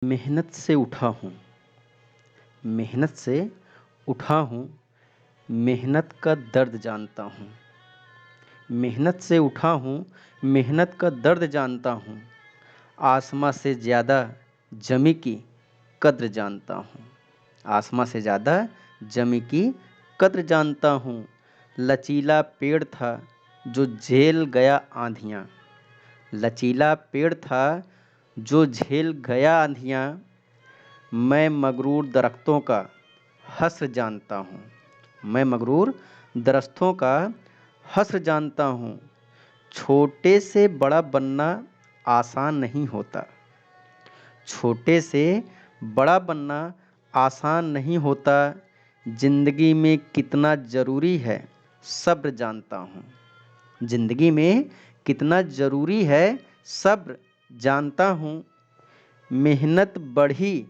मेहनत से उठा हूँ, मेहनत से उठा हूँ, मेहनत का दर्द जानता हूँ। मेहनत से उठा हूँ, मेहनत का दर्द जानता हूँ। आसमां से ज़्यादा जमी की कद्र जानता हूँ। आसमां से ज़्यादा जमी की कद्र जानता हूँ। लचीला पेड़ था जो झेल गया आंधियाँ। लचीला पेड़ था जो झेल गया आंधियाँ। मैं मगरूर दरख्तों का हस्र जानता हूँ। मैं मगरूर दरख्तों का हस्र जानता हूँ। छोटे से बड़ा बनना आसान नहीं होता। छोटे से बड़ा बनना आसान नहीं होता। ज़िंदगी में कितना ज़रूरी है सब्र जानता हूँ। ज़िंदगी में कितना ज़रूरी है सब्र जानता हूँ। मेहनत बढ़ी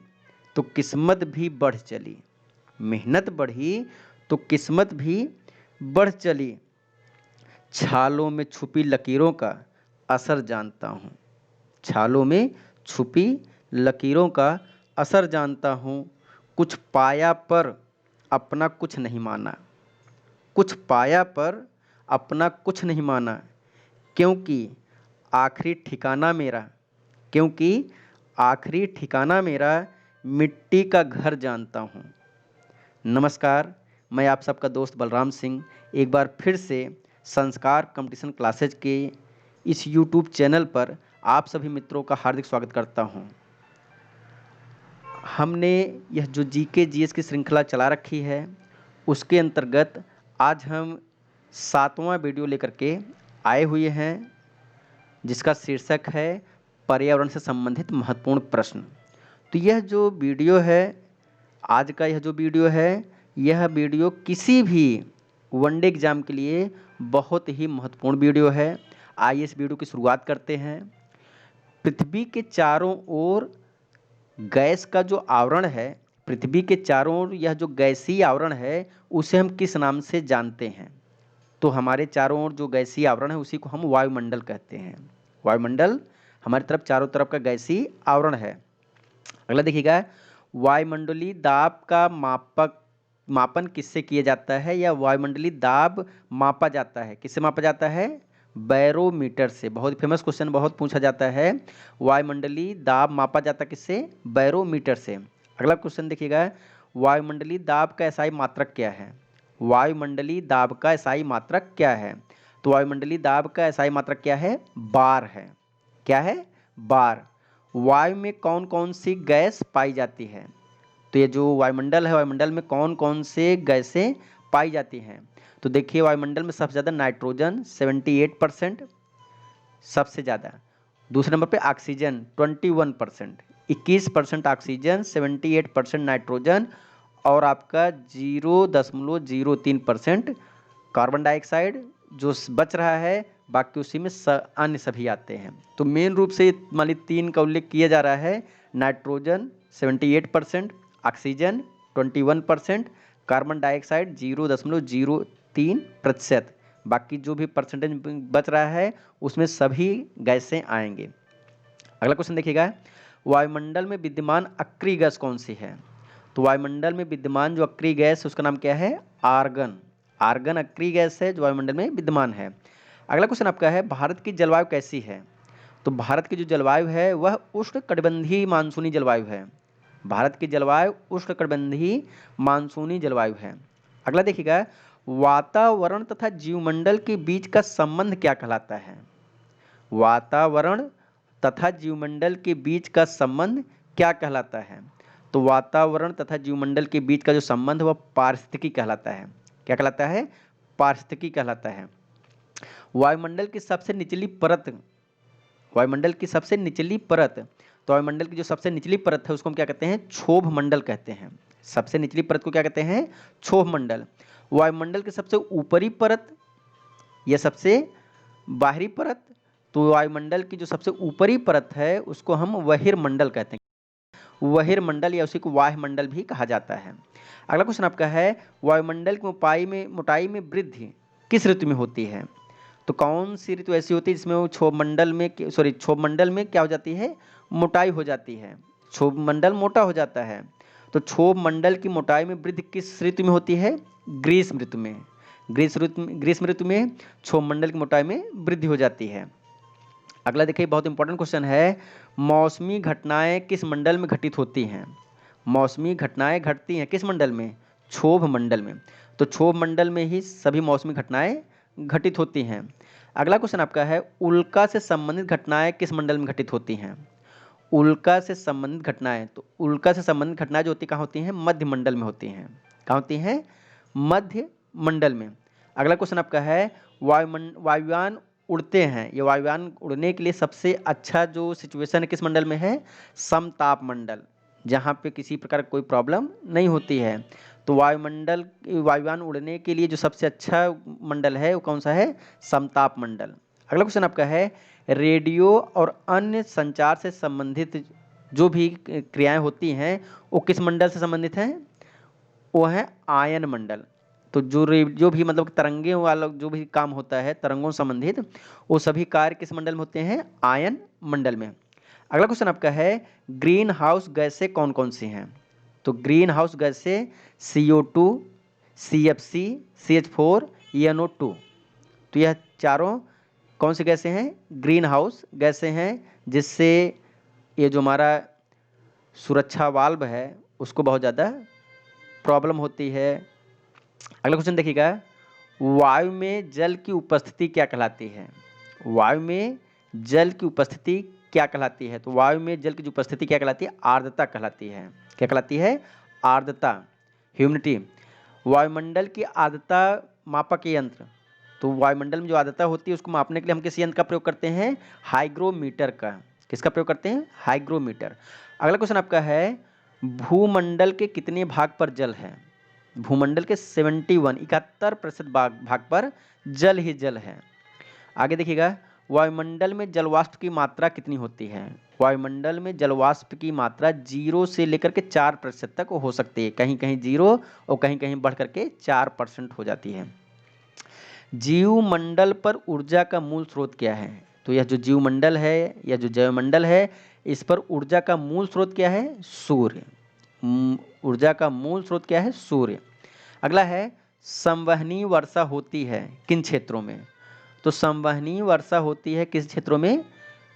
तो किस्मत भी बढ़ चली। मेहनत बढ़ी तो किस्मत भी बढ़ चली। छालों में छुपी लकीरों का असर जानता हूँ। छालों में छुपी लकीरों का असर जानता हूँ। कुछ पाया पर अपना कुछ नहीं माना। कुछ पाया पर अपना कुछ नहीं माना। क्योंकि आखिरी ठिकाना मेरा क्योंकि आखिरी ठिकाना मेरा मिट्टी का घर जानता हूँ। नमस्कार, मैं आप सबका दोस्त बलराम सिंह एक बार फिर से संस्कार कंपटीशन क्लासेज के इस यूट्यूब चैनल पर आप सभी मित्रों का हार्दिक स्वागत करता हूँ। हमने यह जो जीके जीएस की श्रृंखला चला रखी है, उसके अंतर्गत आज हम 7वां वीडियो लेकर के आए हुए हैं, जिसका शीर्षक है पर्यावरण से संबंधित महत्वपूर्ण प्रश्न। तो यह जो वीडियो है, आज का यह जो वीडियो है, यह वीडियो किसी भी वनडे एग्जाम के लिए बहुत ही महत्वपूर्ण वीडियो है। आइए इस वीडियो की शुरुआत करते हैं। पृथ्वी के चारों ओर गैस का जो आवरण है, पृथ्वी के चारों ओर यह जो गैसीय आवरण है, उसे हम किस नाम से जानते हैं? तो हमारे चारों ओर जो गैसीय आवरण है, उसी को हम वायुमंडल कहते हैं। वायुमंडल हमारी तरफ चारों तरफ का गैसीय आवरण है। अगला देखिएगा, वायुमंडलीय दाब का मापन किससे किया जाता है, या वायुमंडलीय दाब मापा जाता है? किससे मापा जाता है? बैरोमीटर से। बहुत फेमस क्वेश्चन, बहुत पूछा जाता है। वायुमंडलीय दाब मापा जाता है किससे? बैरोमीटर से। अगला क्वेश्चन देखिएगा, वायुमंडलीय दाब का एसआई मात्रक क्या है? वायुमंडलीय दाब का एसआई मात्रक क्या है? तो वायुमंडलीय दाब का एसआई मात्रक क्या है? बार है। क्या है? बार। वायु में कौन कौन सी गैस पाई जाती है? तो ये जो वायुमंडल है, वायुमंडल में कौन कौन से गैसें पाई जाती हैं? तो देखिए, वायुमंडल में सबसे ज़्यादा नाइट्रोजन 78% सबसे ज़्यादा। दूसरे नंबर पे ऑक्सीजन 21%, 21% ऑक्सीजन, 78% नाइट्रोजन, और आपका 0.03% कार्बन डाइऑक्साइड जो बच रहा है, बाकी उसी में अन्य सभी आते हैं। तो मेन रूप से मान ली 3 का उल्लेख किया जा रहा है। Nitrogen 78%, oxygen 21%, carbon dioxide 0.03%। बाकी जो भी परसेंटेज बच रहा है, उसमें सभी गैसें आएंगे। अगला क्वेश्चन देखिएगा, वायुमंडल में विद्यमान अक्रिय गैस कौन सी है? तो वायुमंडल में विद्यमान जो अक्रिय गैस है, उसका नाम क्या है? आर्गन। आर्गन अक्रिय गैस है जो वायुमंडल में विद्यमान है। अगला क्वेश्चन आपका है, भारत की जलवायु कैसी है? तो भारत की जो जलवायु है, वह उष्णकटिबंधीय मानसूनी जलवायु है। भारत की जलवायु उष्णकटिबंधीय मानसूनी जलवायु है। अगला देखिएगा, वातावरण तथा जीवमंडल के बीच का संबंध क्या कहलाता है? वातावरण तथा जीवमंडल के बीच का संबंध क्या कहलाता है? तो वातावरण तथा जीवमंडल के बीच का जो संबंध है, वह पारिस्थितिकी कहलाता है। क्या कहलाता है? पारिस्थितिकी कहलाता है। वायुमंडल की सबसे निचली परत, वायुमंडल की सबसे निचली परत, तो वायुमंडल की जो सबसे निचली परत है, उसको हम क्या कहते हैं? क्षोभ मंडल कहते हैं। सबसे निचली परत को क्या कहते हैं? क्षोभ मंडल। वायुमंडल की सबसे ऊपरी परत या सबसे बाहरी परत, तो वायुमंडल की जो सबसे ऊपरी परत है, उसको हम बहिर्मंडल कहते हैं। बहिर्मंडल या उसी को वायुमंडल भी कहा जाता है। अगला क्वेश्चन आपका है, वायुमंडल की मोटाई में वृद्धि किस ऋतु में होती है? तो कौन सी ऋतु ऐसी होती है जिसमें वो क्षोभमंडल में क्या हो जाती है? मोटाई हो जाती है। क्षोभ मंडल मोटा हो जाता है। तो क्षोभ मंडल की मोटाई में वृद्धि किस ऋतु में होती है? ग्रीष्म ऋतु में। ग्रीष्म ऋतु में क्षोभ मंडल की मोटाई में वृद्धि हो जाती है। अगला देखिए, बहुत इंपॉर्टेंट क्वेश्चन है, मौसमी घटनाएं किस मंडल में घटित होती हैं? मौसमी घटनाएं घटती हैं किस मंडल में? क्षोभ मंडल में। तो क्षोभ मंडल में ही सभी मौसमी घटनाएं घटित होती हैं। अगला क्वेश्चन आपका है, उल्का से संबंधित घटनाएं किस मंडल में घटित होती हैं? उल्का से संबंधित घटनाएं, तो उल्का से संबंधित घटनाएं जो होती कहाँ होती हैं? मध्य मंडल में होती हैं। कहाँ होती हैं? मध्य मंडल में। अगला क्वेश्चन आपका है, वायुयान उड़ते हैं, ये वायुयान उड़ने के लिए सबसे अच्छा जो सिचुएशन है किस मंडल में है? समताप मंडल, जहाँ पे किसी प्रकार कोई प्रॉब्लम नहीं होती है। तो वायुयान उड़ने के लिए जो सबसे अच्छा मंडल है वो कौन सा है? समताप मंडल। अगला क्वेश्चन आपका है, रेडियो और अन्य संचार से संबंधित जो भी क्रियाएं होती हैं वो किस मंडल से संबंधित हैं? वो है आयन मंडल। तो जो भी मतलब तरंगे वाला जो भी काम होता है तरंगों से संबंधित, वो सभी कार्य किस मंडल में होते हैं? आयन मंडल में। अगला क्वेश्चन आपका है, ग्रीन हाउस गैसें कौन कौन सी हैं? तो ग्रीन हाउस गैसें CO2, CFC, CH4, NO2। तो यह चारों कौन सी गैसें हैं? ग्रीन हाउस गैसें हैं, जिससे ये जो हमारा सुरक्षा वाल्व है उसको बहुत ज़्यादा प्रॉब्लम होती है। अगला क्वेश्चन देखिएगा, वायु में जल की उपस्थिति क्या कहलाती है? वायु में जल की उपस्थिति क्या कहलाती है? तो वायु में जल की जो उपस्थिति क्या कहलाती है? आर्द्रता कहलाती है। क्या कहलाती है? आर्द्रता, ह्यूमिडिटी। वायुमंडल की आर्द्रता मापक यंत्र, तो वायुमंडल में जो आर्द्रता होती है उसको मापने के लिए हम किस यंत्र का प्रयोग करते हैं? हाइग्रोमीटर का। किसका प्रयोग करते हैं? हाइग्रोमीटर। अगला क्वेश्चन आपका है, भूमंडल के कितने भाग पर जल है? भूमंडल के 71% भाग पर जल ही जल है। आगे देखिएगा, वायुमंडल में जलवाष्प की मात्रा कितनी होती है? वायुमंडल में जलवाष्प की मात्रा 0 से लेकर के 4% तक हो सकती है। कहीं कहीं 0 और कहीं कहीं बढ़ करके 4% हो जाती है। जीवमंडल पर ऊर्जा का मूल स्रोत क्या है? तो यह जो जीवमंडल है या जो जैवमंडल है, इस पर ऊर्जा का मूल स्रोत क्या है? सूर्य। ऊर्जा का मूल स्रोत क्या है? सूर्य। अगला है, संवहनी वर्षा होती है किन क्षेत्रों में? तो संवहनी वर्षा होती है किस क्षेत्रों में?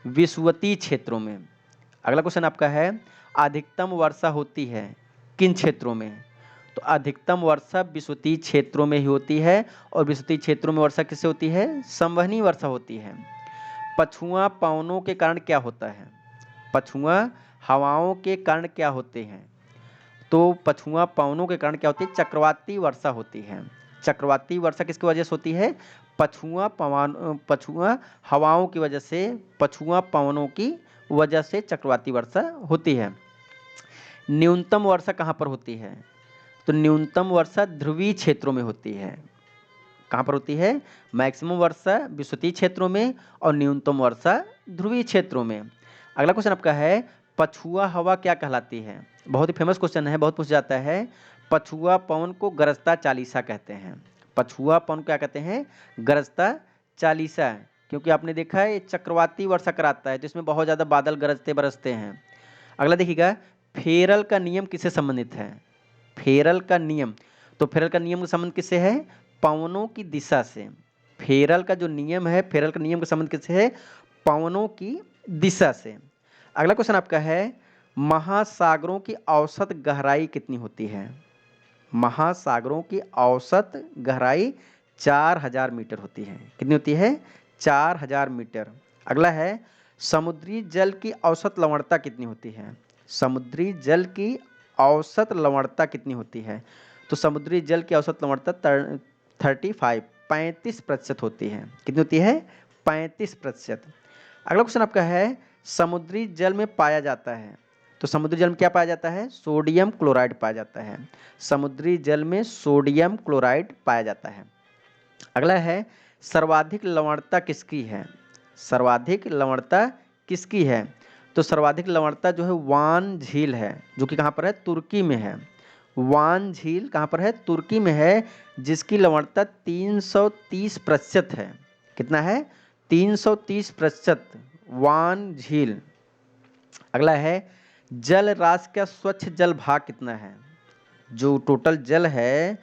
विषुवतीय क्षेत्रों में। अगला क्वेश्चन आपका है, अधिकतम वर्षा होती है किन क्षेत्रों में? तो अधिकतम वर्षा विषुवतीय क्षेत्रों में ही होती है। और विषुवतीय क्षेत्रों में वर्षा किससे होती है? संवहनी वर्षा होती है। पछुआ पवनों के कारण क्या होता है? पछुआ हवाओं के कारण क्या होते हैं? तो पछुआ पवनों के कारण क्या होती है? चक्रवाती वर्षा होती है। चक्रवाती वर्षा किसकी वजह से होती है? पछुआ हवाओं की वजह से, पछुआ पवनों की वजह से चक्रवाती वर्षा होती है। न्यूनतम वर्षा कहाँ पर होती है? तो न्यूनतम वर्षा ध्रुवीय क्षेत्रों में होती है। कहाँ पर होती है? मैक्सिमम वर्षा विषुवतीय क्षेत्रों में और न्यूनतम वर्षा ध्रुवीय क्षेत्रों में। अगला क्वेश्चन आपका है, पछुआ हवा क्या कहलाती है? बहुत ही फेमस क्वेश्चन है, बहुत पूछ जाता है। पछुआ पवन को गरजता चालीसा कहते हैं। पछुआ पवन क्या कहते हैं? गरजता चालीसा। क्योंकि आपने देखा है ये चक्रवाती वर्षा कराता है, जिसमें बहुत ज़्यादा बादल गरजते बरसते हैं। अगला देखिएगा, फेरल का नियम किससे संबंधित है? फेरल का नियम, तो फेरल का नियम का संबंध किससे है? पवनों की दिशा से। फेरल का जो नियम है, फेरल का नियम का संबंध किससे है? पवनों की दिशा से। अगला क्वेश्चन आपका है, महासागरों की औसत गहराई कितनी होती है? महासागरों की औसत गहराई 4000 मीटर होती है। कितनी होती है? 4000 मीटर। अगला है, समुद्री जल की औसत लवणता कितनी होती है? समुद्री जल की औसत लवणता कितनी होती है? तो समुद्री जल की औसत लवणता 35% होती है। कितनी होती है? 35%। अगला क्वेश्चन आपका है, समुद्री जल में पाया जाता है, तो समुद्री जल में क्या पाया जाता है? सोडियम क्लोराइड पाया जाता है। समुद्री जल में सोडियम क्लोराइड पाया जाता है। अगला है, सर्वाधिक लवणता किसकी है? सर्वाधिक लवणता किसकी है? तो सर्वाधिक लवणता जो है वान झील है, जो कि कहाँ पर है? तुर्की में है। वान झील कहाँ पर है? तुर्की में है, जिसकी लवणता 330% है। कितना है? 330% वान झील। अगला है, जल राशि का स्वच्छ जल भाग कितना है? जो टोटल जल है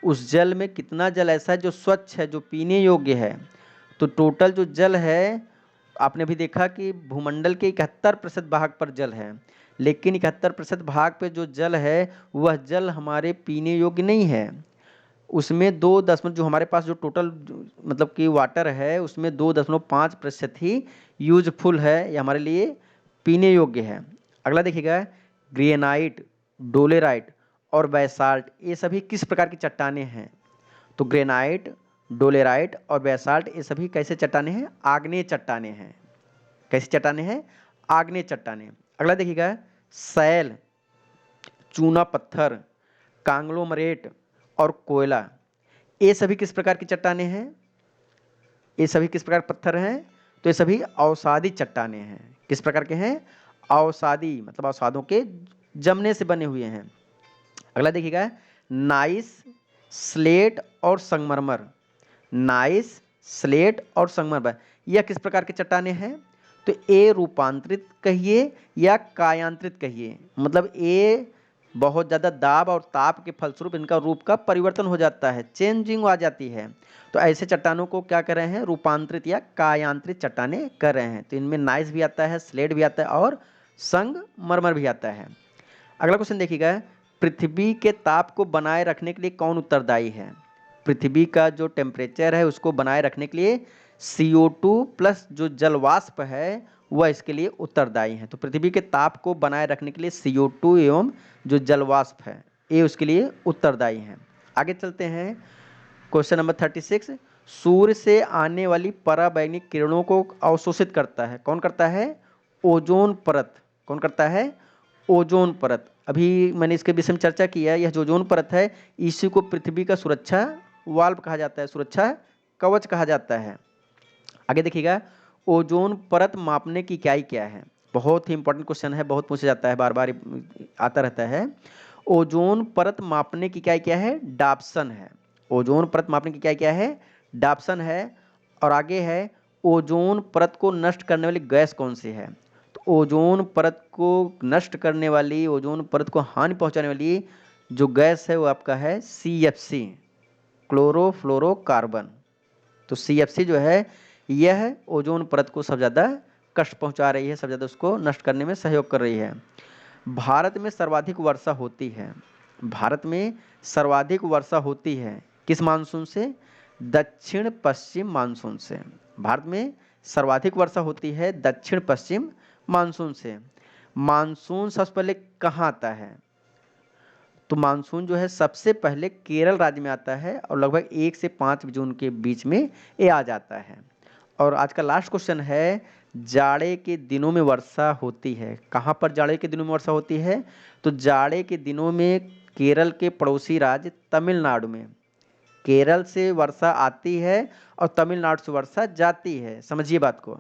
उस जल में कितना जल ऐसा है जो स्वच्छ है, जो पीने योग्य है? तो टोटल जो जल है, आपने भी देखा कि भूमंडल के 71% भाग पर जल है, लेकिन 71% भाग पे जो जल है वह जल हमारे पीने योग्य नहीं है। उसमें 2 जो हमारे पास जो टोटल मतलब कि वाटर है उसमें 2.5% ही यूजफुल है, ये हमारे लिए पीने योग्य है। अगला देखिएगा, ग्रेनाइट, डोलेराइट और बैसाल्ट ये सभी किस प्रकार की चट्टानें हैं? तो ग्रेनाइट, डोलेराइट और बैसाल्ट ये सभी कैसे चट्टानें हैं? आग्नेय चट्टानें हैं। कैसी चट्टानें हैं? आग्नेय चट्टानें। अगला देखिएगा, सैल, चूना पत्थर, कांग्लोमरेट और कोयला ये सभी किस प्रकार की चट्टानें हैं? ये सभी किस प्रकार पत्थर हैं? तो ये सभी अवसादी चट्टानें हैं। किस प्रकार के हैं? अवसादी, मतलब अवसादों के जमने से बने हुए हैं। अगला देखिएगा, नाइस, स्लेट और संगमरमर। नाइस, स्लेट और संगमरमर यह किस प्रकार की चट्टानें हैं? तो ए रूपांतरित कहिए या कायांतरित कहिए, मतलब ए बहुत ज़्यादा दाब और ताप के फलस्वरूप इनका रूप का परिवर्तन हो जाता है, चेंजिंग आ जाती है। तो ऐसे चट्टानों को क्या कर रहे हैं? रूपांतरित या कायांतरित चट्टानें कर रहे हैं। तो इनमें नाइस भी आता है, स्लेट भी आता है और संगमरमर भी आता है। अगला क्वेश्चन देखिएगा, पृथ्वी के ताप को बनाए रखने के लिए कौन उत्तरदायी है? पृथ्वी का जो टेम्परेचर है उसको बनाए रखने के लिए CO2 प्लस जो जलवाष्प है वह इसके लिए उत्तरदायी है। तो पृथ्वी के ताप को बनाए रखने के लिए CO2 एवं जो जलवाष्प है ये उसके लिए उत्तरदायी है। आगे चलते हैं, क्वेश्चन नंबर 36, सूर्य से आने वाली पराबैंगनी किरणों को अवशोषित करता है, कौन करता है? ओजोन परत। कौन करता है? ओजोन परत। अभी मैंने इसके विषय में चर्चा की है। यह जो ओजोन परत है इसी को पृथ्वी का सुरक्षा वाल्व कहा जाता है, सुरक्षा कवच कहा जाता है। आगे देखिएगा, ओजोन परत मापने की इकाई क्या है? बहुत ही इंपॉर्टेंट क्वेश्चन है, बहुत पूछा जाता है, बार बार आता रहता है। ओजोन परत मापने की इकाई क्या है? डाप्सन है। ओजोन परत मापने की इकाई क्या है? डाप्सन है। और आगे है, ओजोन परत को नष्ट करने वाली गैस कौन सी है? तो ओजोन परत को नष्ट करने वाली, ओजोन परत को हानि पहुंचाने वाली जो गैस है वो आपका है CFC, क्लोरोफ्लोरोकार्बन। तो CFC जो है यह ओजोन परत को सबसे ज़्यादा कष्ट पहुंचा रही है, सबसे ज़्यादा उसको नष्ट करने में सहयोग कर रही है। भारत में सर्वाधिक वर्षा होती है, भारत में सर्वाधिक वर्षा होती है किस मानसून से? दक्षिण पश्चिम मानसून से। भारत में सर्वाधिक वर्षा होती है दक्षिण पश्चिम मानसून से। मानसून सबसे पहले कहाँ आता है? तो मानसून जो है सबसे पहले केरल राज्य में आता है और लगभग 1 से 5 जून के बीच में ये आ जाता है। और आज का लास्ट क्वेश्चन है, जाड़े के दिनों में वर्षा होती है, कहाँ पर जाड़े के दिनों में वर्षा होती है? तो जाड़े के दिनों में केरल के पड़ोसी राज्य तमिलनाडु में, केरल से वर्षा आती है और तमिलनाडु से वर्षा जाती है। समझिए बात को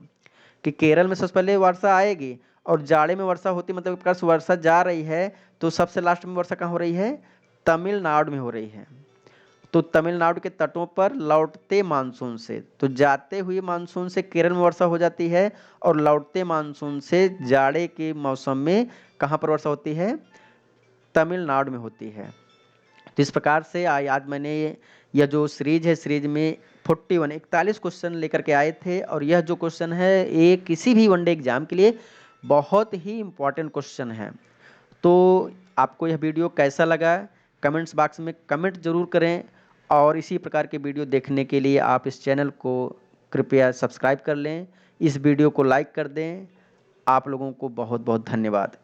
कि केरल में सबसे पहले वर्षा आएगी और जाड़े में वर्षा होती, मतलब एक प्रकार से वर्षा जा रही है तो सबसे लास्ट में वर्षा कहाँ हो रही है? तमिलनाडु में हो रही है। तो तमिलनाडु के तटों पर लौटते मानसून से, तो जाते हुए मानसून से केरल में वर्षा हो जाती है और लौटते मानसून से जाड़े के मौसम में कहाँ पर वर्षा होती है? तमिलनाडु में होती है। तो इस प्रकार से आज मैंने यह जो सीरीज है, सीरीज में 41 क्वेश्चन लेकर के आए थे और यह जो क्वेश्चन है ये किसी भी वनडे एग्जाम के लिए बहुत ही इम्पॉर्टेंट क्वेश्चन है। तो आपको यह वीडियो कैसा लगा कमेंट्स बॉक्स में कमेंट जरूर करें और इसी प्रकार के वीडियो देखने के लिए आप इस चैनल को कृपया सब्सक्राइब कर लें, इस वीडियो को लाइक कर दें। आप लोगों को बहुत बहुत धन्यवाद।